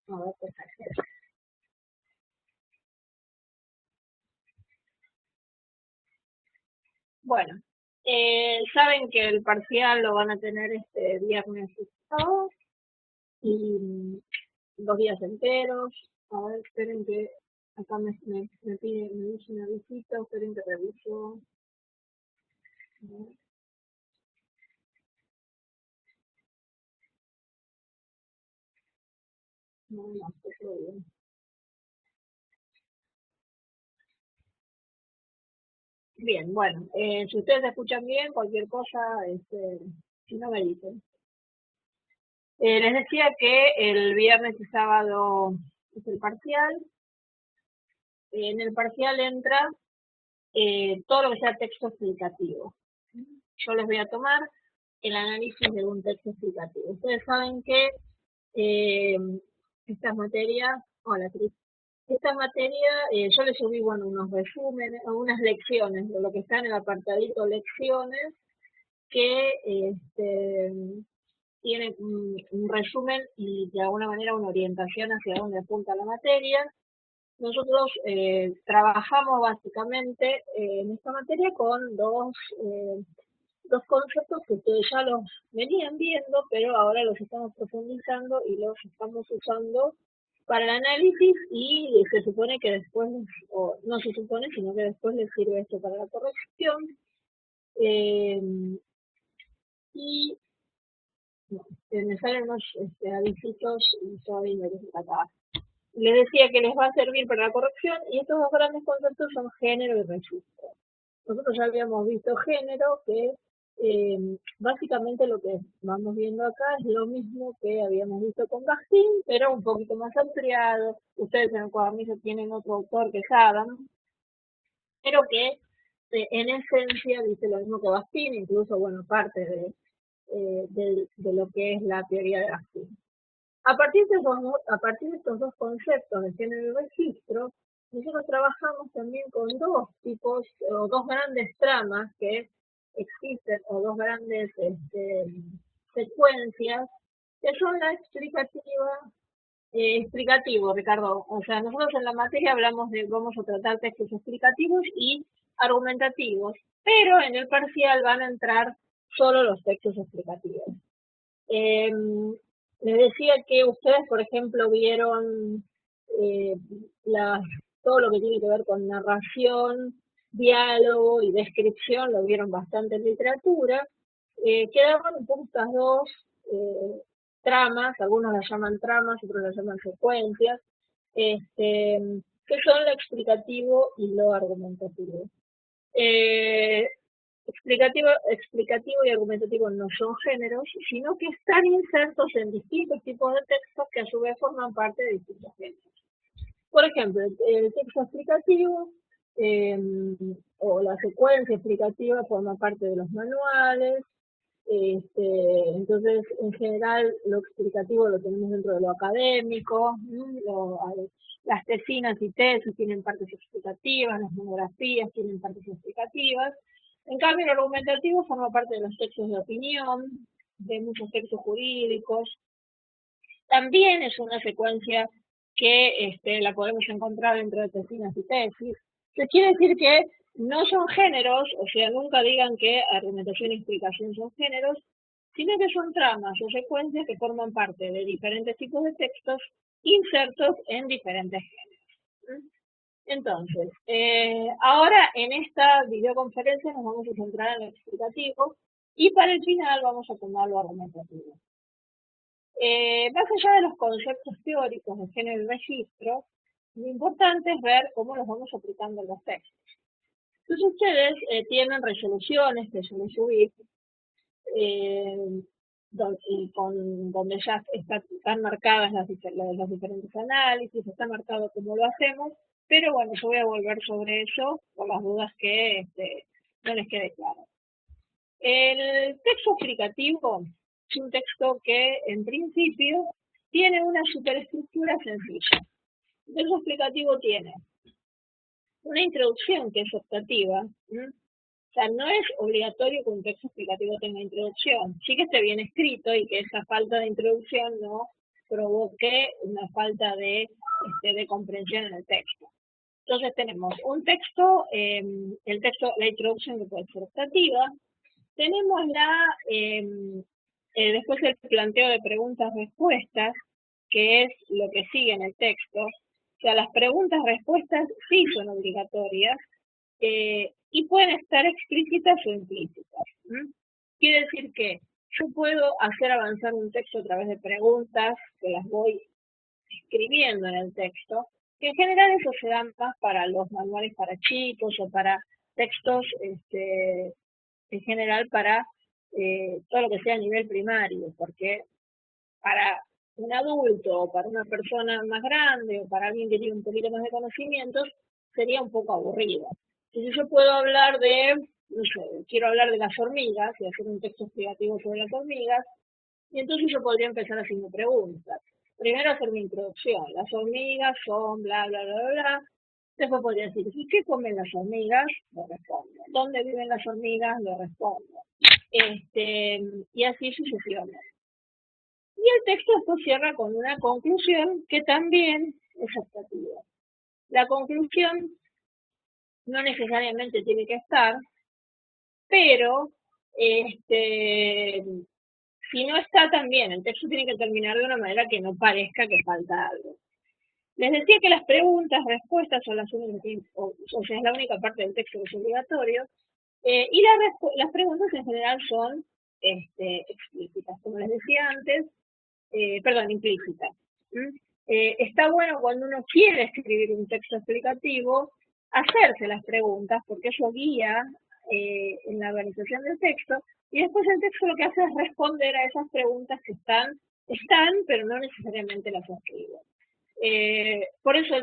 A ver, perfecto. Bueno, saben que el parcial lo van a tener este viernes y sábado y 2 días enteros. A ver, esperen que acá me dice una visita, esperen que reviso. No, no, está todo bien. Bien, bueno, si ustedes escuchan bien, cualquier cosa, si no me dicen. Les decía que el viernes y sábado es el parcial. En el parcial entra todo lo que sea texto explicativo. Yo les voy a tomar el análisis de un texto explicativo. Ustedes saben que eh, estas materias, hola Cris, esta materia yo les subí bueno, unos resúmenes, unas lecciones de lo que está en el apartadito lecciones que tiene un resumen y de alguna manera una orientación hacia dónde apunta la materia. Nosotros trabajamos básicamente en esta materia con dos conceptos que ustedes ya los venían viendo, pero ahora los estamos profundizando y los estamos usando para el análisis y se supone que después, o no se supone, sino que después les sirve esto para la corrección. Eh, y no, me salen unos avisitos y todavía no les acá. Les decía que les va a servir para la corrección y estos dos grandes conceptos son género y registro. Nosotros ya habíamos visto género, que básicamente lo que vamos viendo acá es lo mismo que habíamos visto con Bastín, pero un poquito más ampliado. Ustedes en el cuadernillo tienen otro autor que es Adam, pero que en esencia dice lo mismo que Bastín, incluso, bueno, parte de lo que es la teoría de Bastín. A partir de estos dos conceptos de género y registro, nosotros trabajamos también con dos tipos o dos grandes tramas que existen o dos grandes secuencias que son la explicativa, explicativo, Ricardo. O sea, nosotros en la materia hablamos de vamos a tratar textos explicativos y argumentativos, pero en el parcial van a entrar solo los textos explicativos. Eh, les decía que ustedes, por ejemplo, vieron eh, la, todo lo que tiene que ver con narración, diálogo y descripción, lo vieron bastante en literatura. Quedaban un poco estas dos eh, tramas, algunos las llaman tramas, otros las llaman secuencias, que son lo explicativo y lo argumentativo. Eh, explicativo y argumentativo no son géneros, sino que están insertos en distintos tipos de textos que a su vez forman parte de distintos géneros. Por ejemplo, el texto explicativo eh, o la secuencia explicativa forma parte de los manuales. Entonces, en general, lo explicativo lo tenemos dentro de lo académico. Las tesinas y tesis tienen partes explicativas, las monografías tienen partes explicativas. En cambio, el argumentativo forma parte de los textos de opinión, de muchos textos jurídicos. También es una secuencia que la podemos encontrar dentro de tesinas y tesis. Se quiere decir que no son géneros, o sea, nunca digan que argumentación y explicación son géneros, sino que son tramas o secuencias que forman parte de diferentes tipos de textos insertos en diferentes géneros. Entonces, ahora en esta videoconferencia nos vamos a centrar en lo explicativo y para el final vamos a tomar lo argumentativo. Más allá de los conceptos teóricos de género y registro, lo importante es ver cómo los vamos aplicando en los textos. Entonces ustedes tienen resoluciones que yo les subí, donde ya están marcadas los diferentes análisis, está marcado cómo lo hacemos, pero bueno, yo voy a volver sobre eso por las dudas que no les quede claro. El texto explicativo es un texto que en principio tiene una superestructura sencilla. El texto explicativo tiene una introducción que es optativa. O sea, no es obligatorio que un texto explicativo tenga introducción. Sí que esté bien escrito y que esa falta de introducción no provoque una falta de comprensión en el texto. Entonces tenemos un texto, el texto, la introducción que puede ser optativa, tenemos después el planteo de preguntas-respuestas, que es lo que sigue en el texto. O sea, las preguntas-respuestas sí son obligatorias y pueden estar explícitas o implícitas. Quiere decir que yo puedo hacer avanzar un texto a través de preguntas que las voy escribiendo en el texto, que en general eso se da más para los manuales para chicos o para textos en general para todo lo que sea a nivel primario, porque para un adulto o para una persona más grande o para alguien que tiene un poquito más de conocimientos sería un poco aburrido. Entonces yo puedo hablar no sé, quiero hablar de las hormigas y hacer un texto explicativo sobre las hormigas, y entonces yo podría empezar haciendo preguntas. Primero hacer mi introducción. Las hormigas son bla, bla, bla, bla, bla. Después podría decir, ¿y qué comen las hormigas? Lo respondo. ¿Dónde viven las hormigas? Lo respondo. Y así sucesivamente. Y el texto después cierra con una conclusión que también es optativa. La conclusión no necesariamente tiene que estar, pero si no está también, el texto tiene que terminar de una manera que no parezca que falta algo. Les decía que las preguntas, respuestas son las únicas, o sea, es la única parte del texto que es obligatorio, y las preguntas en general son explícitas, como les decía antes, perdón, implícitas. Está bueno cuando uno quiere escribir un texto explicativo, hacerse las preguntas, porque eso guía en la organización del texto, y después el texto lo que hace es responder a esas preguntas que están, pero no necesariamente las escribe. Por eso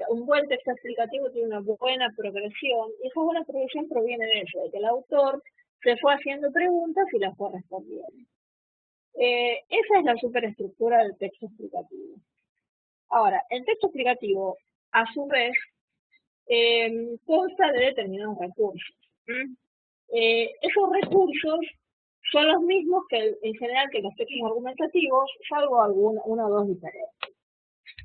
un buen texto explicativo tiene una buena progresión, y esa buena progresión proviene de eso, de que el autor se fue haciendo preguntas y las fue respondiendo. Esa es la superestructura del texto explicativo. Ahora, el texto explicativo, a su vez, consta de determinados recursos. Esos recursos son los mismos que en general que los textos argumentativos, salvo una o dos diferencias.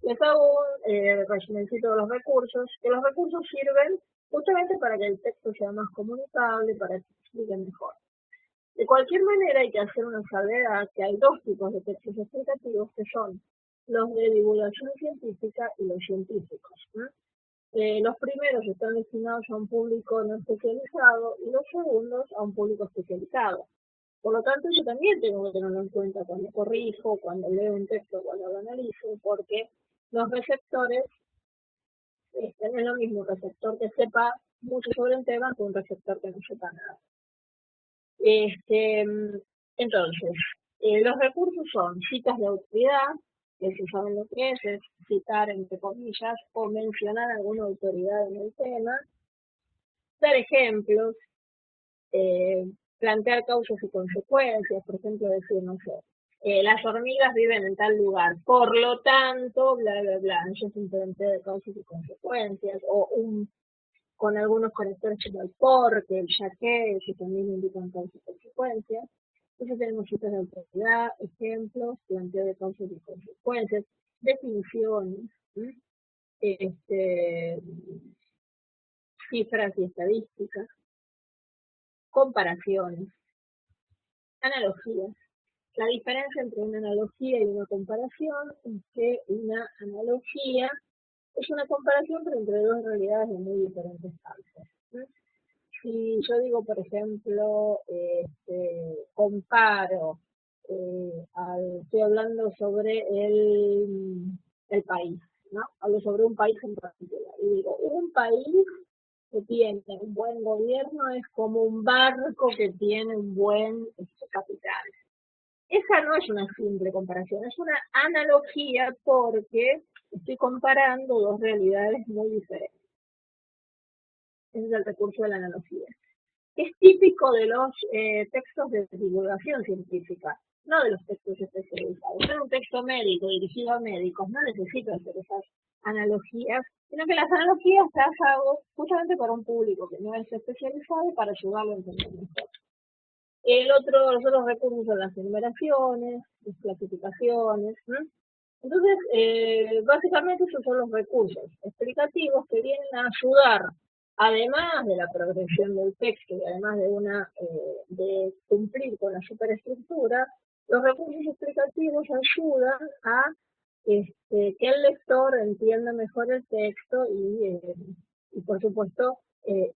Les hago un resumencito de los recursos, que los recursos sirven justamente para que el texto sea más comunicable, para que se explique mejor. De cualquier manera, hay que hacer una salvedad que hay dos tipos de textos explicativos, que son los de divulgación científica y los científicos. Los primeros están destinados a un público no especializado y los segundos a un público especializado. Por lo tanto, yo también tengo que tenerlo en cuenta cuando corrijo, cuando leo un texto, cuando lo analizo, porque los receptores no es lo mismo un receptor que sepa mucho sobre un tema que un receptor que no sepa nada. Entonces, los recursos son citas de autoridad, que si saben lo que es citar entre comillas o mencionar alguna autoridad en el tema, dar ejemplos, plantear causas y consecuencias, por ejemplo, decir, no sé, las hormigas viven en tal lugar, por lo tanto, bla, bla, bla, eso es un planteo de causas y consecuencias, o con algunos conectores como el porque, el ya que también indican causas y consecuencias. Entonces tenemos citas de autoridad, ejemplos, planteo de causas y consecuencias, definiciones, cifras y estadísticas, comparaciones, analogías. La diferencia entre una analogía y una comparación es que una analogía es una comparación pero entre dos realidades de muy diferentes causas. Si yo digo, por ejemplo, comparo, estoy hablando sobre el país, ¿no? Hablo sobre un país en particular. Y digo, un país que tiene un buen gobierno es como un barco que tiene un buen capitán. Esa no es una simple comparación, es una analogía porque estoy comparando dos realidades muy diferentes. Ese es el recurso de la analogía. Es típico de los textos de divulgación científica, no de los textos especializados. En un texto médico dirigido a médicos no necesito hacer esas analogías, sino que las analogías las hago justamente para un público que no es especializado y para ayudarlo a entender mejor. Los otros recursos son las enumeraciones, las clasificaciones, Entonces, básicamente esos son los recursos explicativos que vienen a ayudar, además de la progresión del texto y además de cumplir con la superestructura, los recursos explicativos ayudan a que el lector entienda mejor el texto y por supuesto, eh,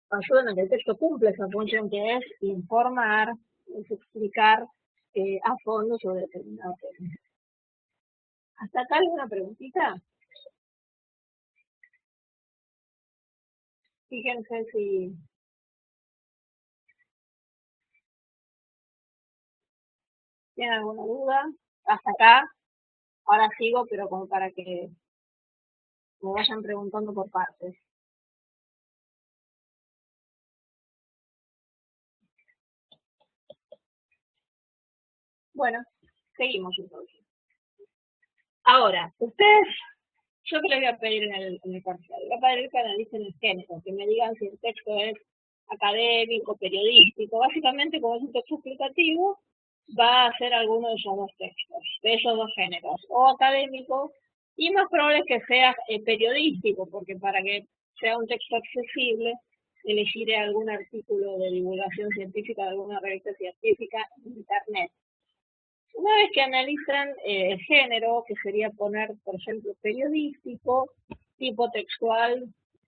ayudan a que el texto cumpla esa función que es informar, es explicar a fondo sobre determinado tema. ¿Hasta acá alguna preguntita? Fíjense si tienen alguna duda. Hasta acá, ahora sigo, pero como para que me vayan preguntando por partes. Bueno, seguimos entonces. Ahora, ustedes, yo que les voy a pedir en el parcial, voy a pedir que analicen el género, que me digan si el texto es académico, periodístico, básicamente como es un texto explicativo, va a ser alguno de esos dos textos, de esos dos géneros, o académico, y más probable es que sea periodístico, porque para que sea un texto accesible, elegiré algún artículo de divulgación científica de alguna revista científica en internet. Una vez que analizan el género, que sería poner, por ejemplo, periodístico, tipo textual,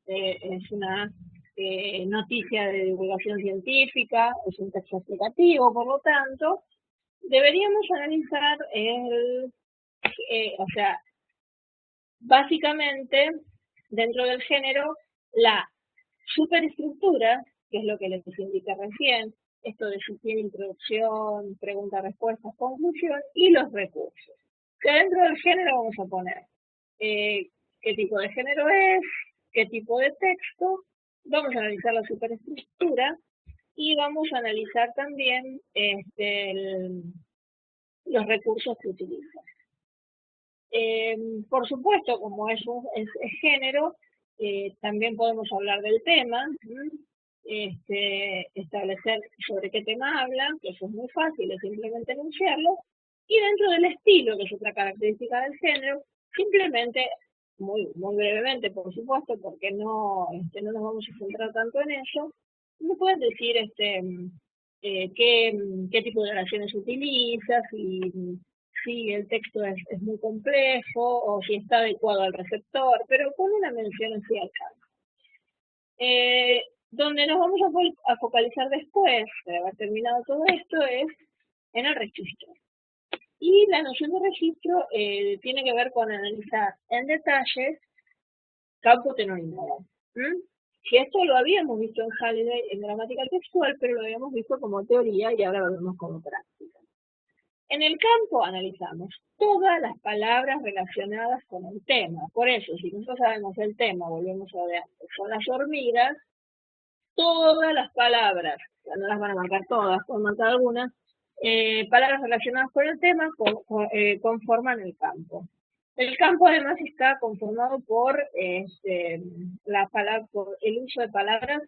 es una noticia de divulgación científica, es un texto explicativo, por lo tanto, deberíamos analizar o sea, básicamente, dentro del género, la superestructura, que es lo que les indiqué recién, esto de si tiene introducción, pregunta-respuesta, conclusión, y los recursos. Que dentro del género vamos a poner qué tipo de género es, qué tipo de texto, vamos a analizar la superestructura y vamos a analizar también los recursos que utiliza. Por supuesto, como es género, también podemos hablar del tema, establecer sobre qué tema hablan, que eso es muy fácil, es simplemente enunciarlo, y dentro del estilo, que es otra característica del género, simplemente, muy brevemente, por supuesto, porque no nos vamos a centrar tanto en eso, me pueden decir qué tipo de oraciones utilizas, si el texto es muy complejo o si está adecuado al receptor, pero con una mención así al caso. Donde nos vamos a focalizar después de haber terminado todo esto es en el registro. Y la noción de registro tiene que ver con analizar en detalle campo tenorial. Si esto lo habíamos visto en Halliday en gramática textual, pero lo habíamos visto como teoría y ahora lo vemos como práctica. En el campo analizamos todas las palabras relacionadas con el tema. Por eso, si nosotros sabemos el tema, volvemos a ver, son las hormigas, todas las palabras, no las van a marcar todas, pueden marcar algunas, palabras relacionadas con el tema conforman el campo. El campo además está conformado por, por el uso de palabras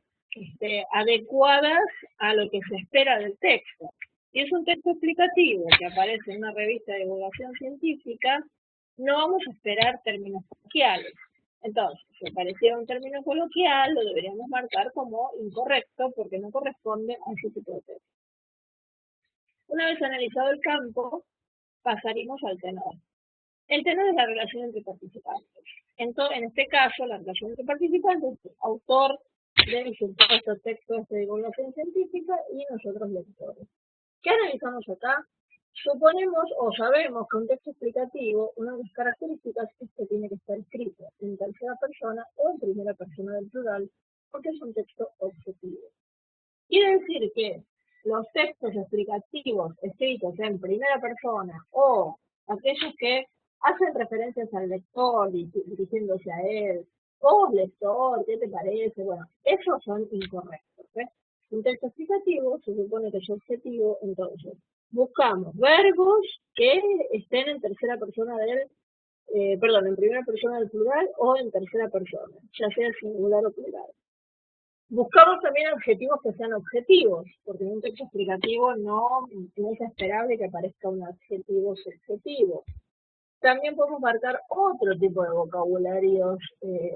adecuadas a lo que se espera del texto. Si es un texto explicativo que aparece en una revista de divulgación científica, no vamos a esperar términos coloquiales. Entonces, si apareciera un término coloquial, lo deberíamos marcar como incorrecto porque no corresponde a ese tipo de texto. Una vez analizado el campo, pasaremos al tenor. El tenor es la relación entre participantes. En este caso, la relación entre participantes es el autor del supuesto texto de divulgación científica y nosotros lectores. ¿Qué analizamos acá? Suponemos o sabemos que un texto explicativo, una de las características es que tiene que estar escrito en tercera persona o en primera persona del plural, porque es un texto objetivo. Quiere decir que los textos explicativos escritos en primera persona o aquellos que hacen referencias al lector dirigiéndose a él, vos lector, ¿qué te parece? Bueno, esos son incorrectos. Un texto explicativo se supone que es objetivo, entonces buscamos verbos que estén en tercera persona en primera persona del plural o en tercera persona, ya sea singular o plural. Buscamos también adjetivos que sean objetivos, porque en un texto explicativo no es esperable que aparezca un adjetivo subjetivo. también podemos marcar otro tipo de vocabularios,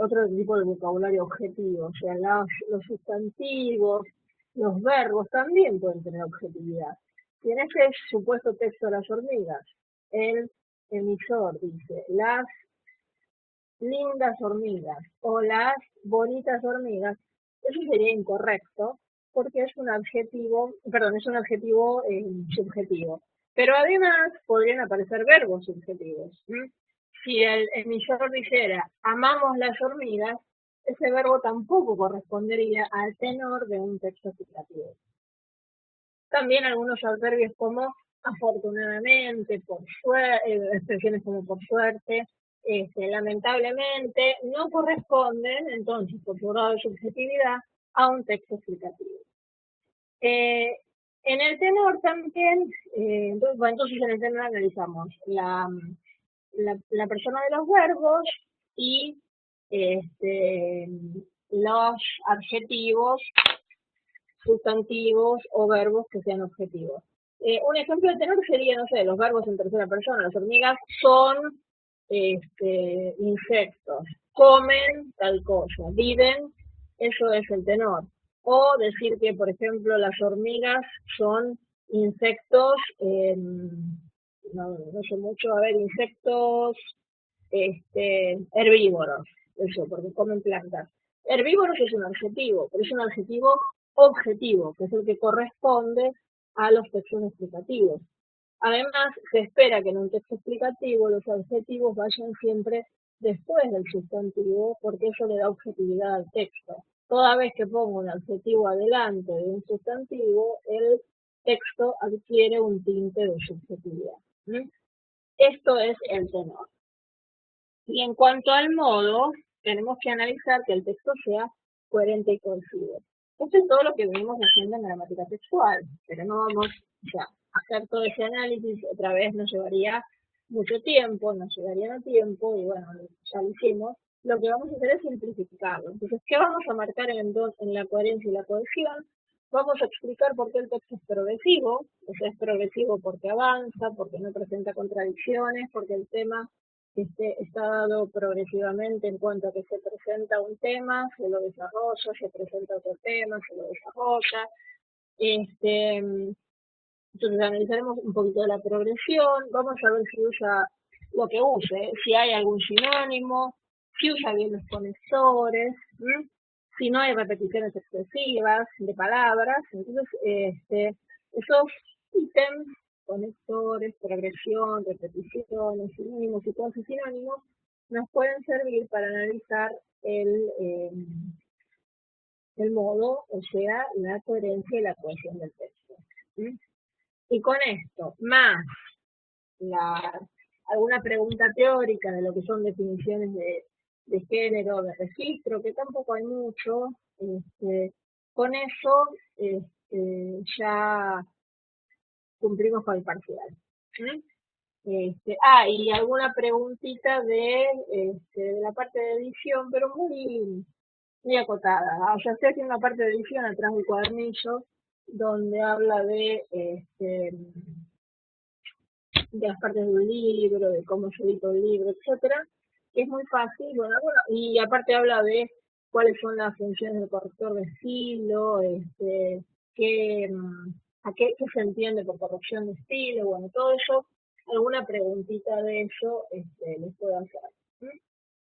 otro tipo de vocabulario objetivo, o sea, los sustantivos, los verbos también pueden tener objetividad. Si en ese supuesto texto de las hormigas, el emisor dice las lindas hormigas o las bonitas hormigas, eso sería incorrecto porque es un adjetivo, perdón, es un adjetivo subjetivo. Pero además podrían aparecer verbos subjetivos. Si el emisor dijera amamos las hormigas, ese verbo tampoco correspondería al tenor de un texto explicativo. También algunos adverbios como afortunadamente, por suerte, expresiones como por suerte, lamentablemente, no corresponden, entonces, por su grado de subjetividad, a un texto explicativo. En el tenor también, entonces en el tenor analizamos la persona de los verbos y los adjetivos, sustantivos o verbos que sean objetivos. Un ejemplo de tenor sería, no sé, los verbos en tercera persona. Las hormigas son insectos, comen tal cosa, viven, eso es el tenor. O decir que, por ejemplo, las hormigas son insectos, no sé mucho, a ver, insectos herbívoros, eso, porque comen plantas. Herbívoros es un adjetivo, pero es un adjetivo objetivo, que es el que corresponde a los textos explicativos. Además, se espera que en un texto explicativo los adjetivos vayan siempre después del sustantivo, porque eso le da objetividad al texto. Toda vez que pongo un adjetivo adelante de un sustantivo, el texto adquiere un tinte de subjetividad. Esto es el tenor. Y en cuanto al modo, tenemos que analizar que el texto sea coherente y cohesivo. Esto es todo lo que venimos haciendo en gramática textual, pero no vamos a hacer todo ese análisis, otra vez nos llevaría mucho tiempo, nos llevaría no tiempo, y bueno, ya lo hicimos. Lo que vamos a hacer es simplificarlo. Entonces, ¿qué vamos a marcar en la coherencia y la cohesión? Vamos a explicar por qué el texto es progresivo, o sea, es progresivo porque avanza, porque no presenta contradicciones, porque el tema está dado progresivamente en cuanto a que se presenta un tema, se lo desarrolla, se presenta otro tema, se lo desarrolla. Entonces analizaremos un poquito de la progresión, vamos a ver si usa lo que use, si hay algún sinónimo, si usa bien los conectores, si no hay repeticiones excesivas de palabras. Entonces, esos ítems, conectores, progresión, repeticiones, sinónimos y sinónimos, nos pueden servir para analizar el modo, o sea, la coherencia y la cohesión del texto. Y con esto, más alguna pregunta teórica de lo que son definiciones de género, de registro, que tampoco hay mucho, con eso ya cumplimos con el parcial. Y alguna preguntita de la parte de edición, pero muy acotada. O sea, estoy haciendo una parte de edición atrás del cuadernillo, donde habla de las partes de un libro, de cómo se edita un libro, etcétera, que es muy fácil, y aparte habla de cuáles son las funciones del corrector de estilo, qué se entiende por corrección de estilo, bueno, todo eso, alguna preguntita de eso les puedo hacer.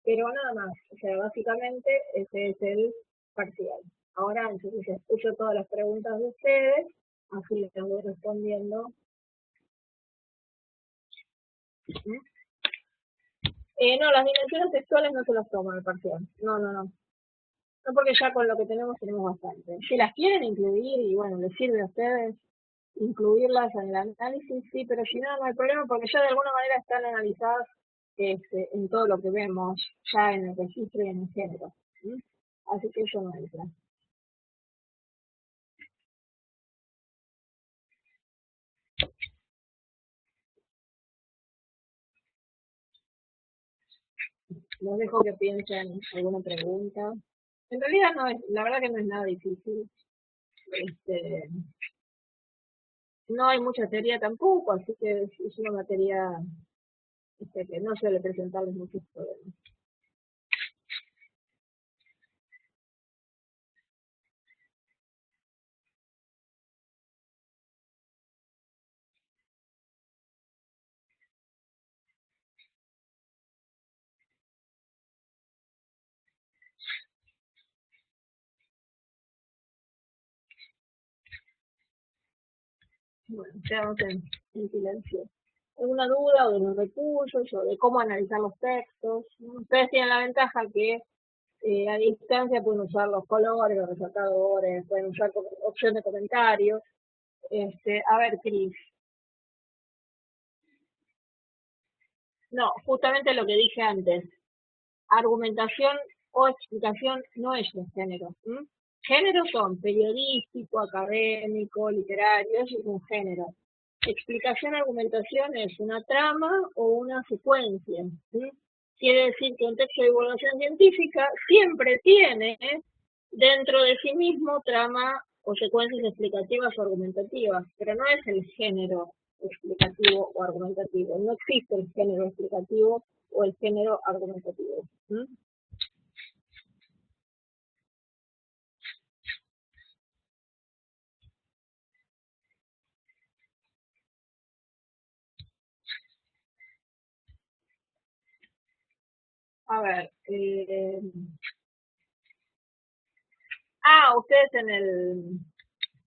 Pero nada más, o sea, básicamente ese es el parcial. Ahora, entonces, escucho todas las preguntas de ustedes, así les voy respondiendo. No, las dimensiones textuales no se las toman el parcial. No. No, porque ya con lo que tenemos bastante. Si las quieren incluir y bueno, les sirve a ustedes incluirlas en el análisis, sí, pero si no, no hay problema porque ya de alguna manera están analizadas en todo lo que vemos, ya en el registro y en el género. Así que eso no entra. Los dejo que piensen alguna pregunta. En realidad no es, la verdad que no es nada difícil. No hay mucha teoría tampoco, así que es una materia que no suele presentarles muchos problemas. Bueno, quedamos en silencio. ¿Alguna duda de los recursos o de cómo analizar los textos? Ustedes tienen la ventaja que a distancia pueden usar los colores, los resaltadores, pueden usar opción de comentarios. A ver, Cris. No, justamente lo que dije antes. Argumentación o explicación no es un género. Géneros son periodístico, académico, literario, eso es un género. Explicación, argumentación es una trama o una secuencia. Quiere decir que un texto de divulgación científica siempre tiene dentro de sí mismo trama o secuencias explicativas o argumentativas, pero no es el género explicativo o argumentativo. No existe el género explicativo o el género argumentativo. A ver, ustedes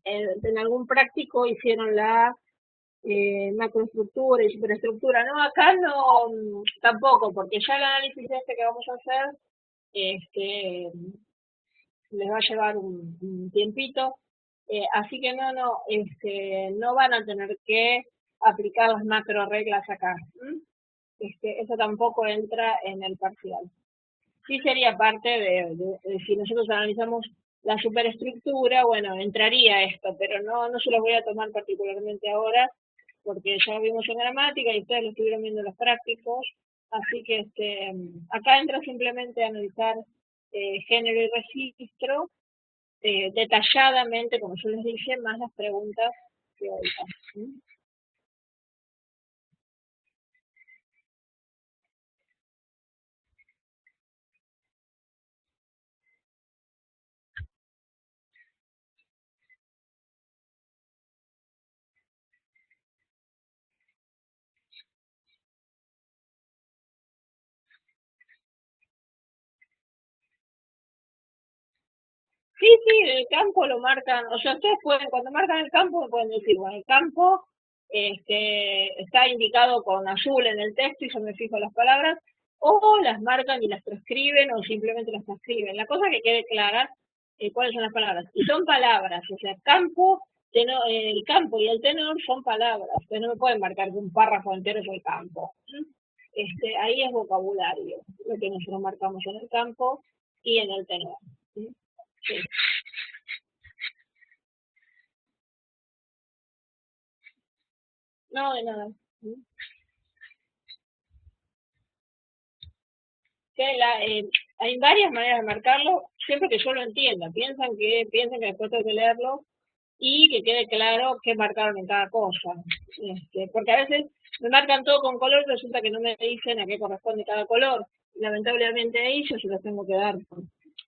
en algún práctico hicieron la macroestructura y superestructura. No, acá no, tampoco, porque ya el análisis este que vamos a hacer, este, les va a llevar un tiempito, así que no van a tener que aplicar las macro reglas acá. Eso tampoco entra en el parcial. Sí sería parte de si nosotros analizamos la superestructura, bueno, entraría esto, pero no se los voy a tomar particularmente ahora, porque ya lo vimos en gramática y ustedes lo estuvieron viendo en los prácticos, así que acá entra simplemente a analizar género y registro detalladamente, como yo les dije, más las preguntas teóricas. Sí, el campo lo marcan, o sea, ustedes pueden, cuando marcan el campo, pueden decir, bueno, el campo está indicado con azul en el texto y yo me fijo las palabras, o las marcan y las transcriben o simplemente las transcriben. La cosa que quede clara cuáles son las palabras. Y son palabras, o sea, campo, el campo y el tenor son palabras. Ustedes no me pueden marcar que un párrafo entero es el campo. Ahí es vocabulario, lo que nosotros marcamos en el campo y en el tenor. ¿Sí? Sí. No, de nada. Que hay varias maneras de marcarlo, siempre que yo lo entienda. Piensan que después tengo que leerlo y que quede claro qué marcaron en cada cosa. Porque a veces me marcan todo con color, resulta que no me dicen a qué corresponde cada color. Lamentablemente ahí yo se los tengo que dar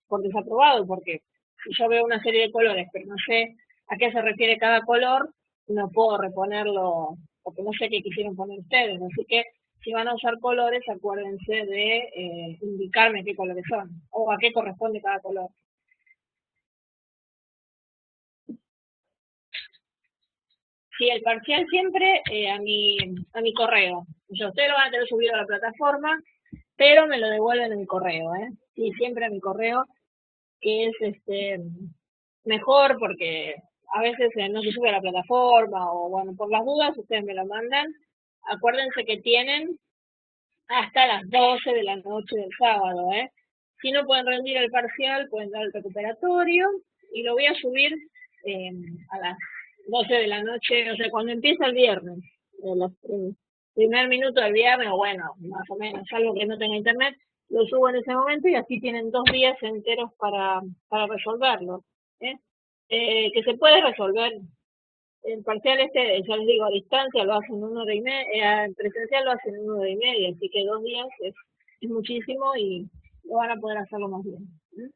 por desaprobado, porque si yo veo una serie de colores, pero no sé a qué se refiere cada color, no puedo reponerlo, porque no sé qué quisieron poner ustedes. Así que si van a usar colores, acuérdense de indicarme qué colores son o a qué corresponde cada color. Sí, el parcial siempre a mi correo. O sea, ustedes lo van a tener subido a la plataforma, pero me lo devuelven en mi correo, ¿eh? Sí, siempre a mi correo, que es mejor porque a veces no se sube a la plataforma o bueno, por las dudas ustedes me lo mandan. Acuérdense que tienen hasta las 12 de la noche del sábado, ¿eh? Si no pueden rendir el parcial, pueden dar el recuperatorio y lo voy a subir eh, a las 12 de la noche, o sea, cuando empieza el viernes, primer minuto del viernes, o bueno, más o menos, algo que no tenga internet, lo subo en ese momento y así tienen 2 días enteros para resolverlo. ¿eh? Que se puede resolver el parcial este, ya les digo, a distancia lo hacen en 1 hora y media, en presencial lo hacen en 1 hora y media, así que 2 días es muchísimo y lo van a poder hacerlo más bien. ¿Mm?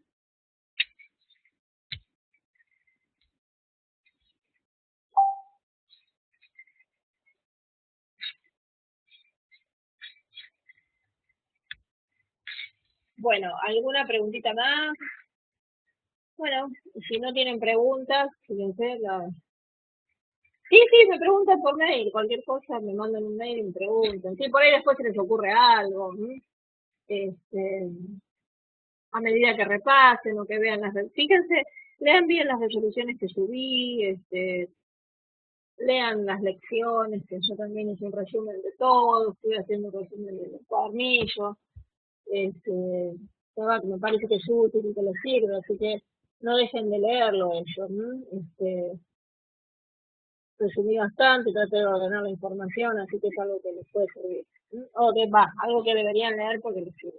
Bueno, ¿alguna preguntita más? Bueno, si no tienen preguntas, fíjense, sí, sí, me preguntan por mail, cualquier cosa me mandan un mail y me preguntan. Sí, por ahí después se les ocurre algo. Este, a medida que repasen o que vean fíjense, lean bien las resoluciones que subí, lean las lecciones, que yo también hice un resumen de todo, estoy haciendo un resumen del cuadernillo, me parece que es útil y que les sirve, así que no dejen de leerlo ellos, ¿no? Resumí bastante, traté de ordenar la información, así que es algo que les puede servir. O que va, algo que deberían leer porque les sirve.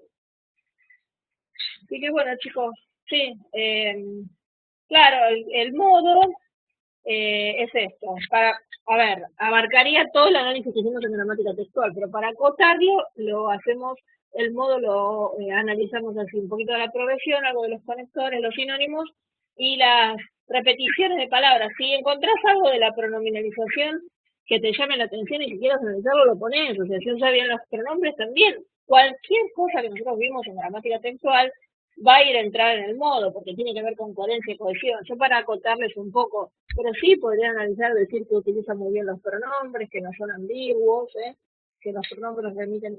Así que bueno, chicos, sí, claro, el modo es esto. A ver, abarcaría todo el análisis que hicimos en gramática textual, pero para acotarlo lo hacemos, el modo lo analizamos así, un poquito de la progresión, algo de los conectores, los sinónimos y las repeticiones de palabras. Si encontrás algo de la pronominalización que te llame la atención y si quieres analizarlo, lo pones. O sea, si usas bien los pronombres también. Cualquier cosa que nosotros vimos en gramática textual va a ir a entrar en el modo, porque tiene que ver con coherencia y cohesión. Yo para acotarles un poco, pero sí podría analizar, decir que utiliza muy bien los pronombres, que no son ambiguos, que los pronombres remiten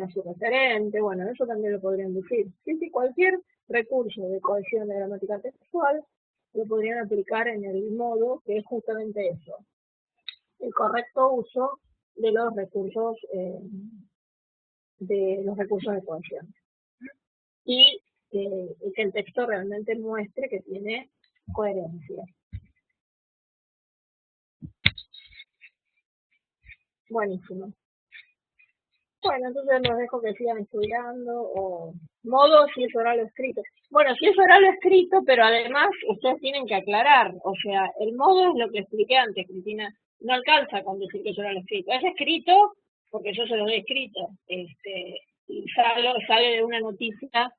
a su referente, bueno, eso también lo podrían decir. Sí, sí, cualquier recurso de cohesión de gramática textual lo podrían aplicar en el modo, que es justamente eso, el correcto uso de los recursos de cohesión. Y que el texto realmente muestre que tiene coherencia. Buenísimo. Bueno, entonces los dejo que sigan estudiando o modo si es oral o escrito. Bueno, si es oral o escrito, pero además ustedes tienen que aclarar, o sea, el modo es lo que expliqué antes, Cristina, no alcanza con decir que es oral o escrito. Es escrito porque yo se lo he escrito, y sale de una noticia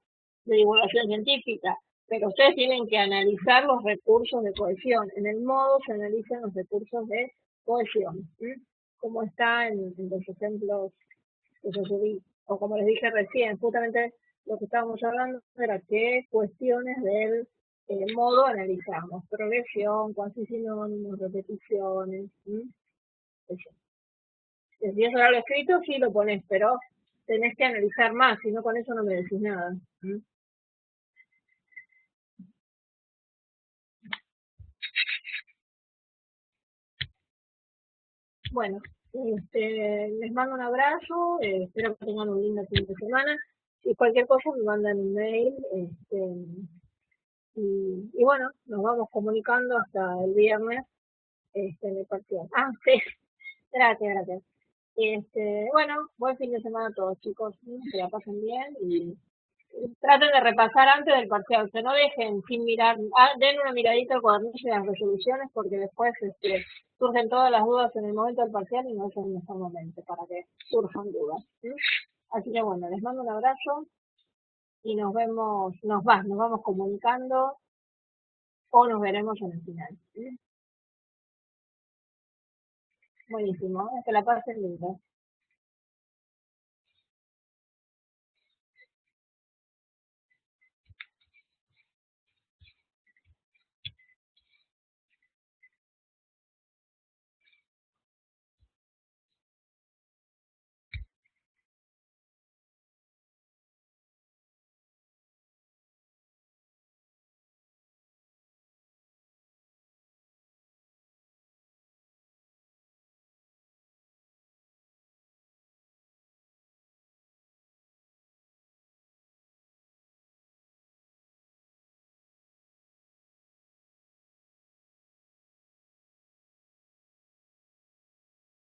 de divulgación científica, pero ustedes tienen que analizar los recursos de cohesión. En el modo se analizan los recursos de cohesión, ¿sí? Como está en los ejemplos que yo subí, o como les dije recién, justamente lo que estábamos hablando era qué cuestiones del modo analizamos, progresión, cuasi sinónimos, repeticiones, eso. Si es oral escrito, sí lo pones, pero tenés que analizar más, si no con eso no me decís nada. Bueno, les mando un abrazo, espero que tengan un lindo fin de semana. Y cualquier cosa me mandan un mail. Y bueno, nos vamos comunicando hasta el viernes en el parcial. Ah, sí, gracias, gracias. Bueno, buen fin de semana a todos, chicos. Que la pasen bien y traten de repasar antes del parcial, que no dejen sin mirar, den una miradita al cuadernillo y las resoluciones porque después surgen todas las dudas en el momento del parcial y no es el mejor momento para que surjan dudas. ¿Sí? Así que bueno, les mando un abrazo y nos vemos, nos vamos comunicando o nos veremos en el final. ¿Sí? Buenísimo, que la pasen linda.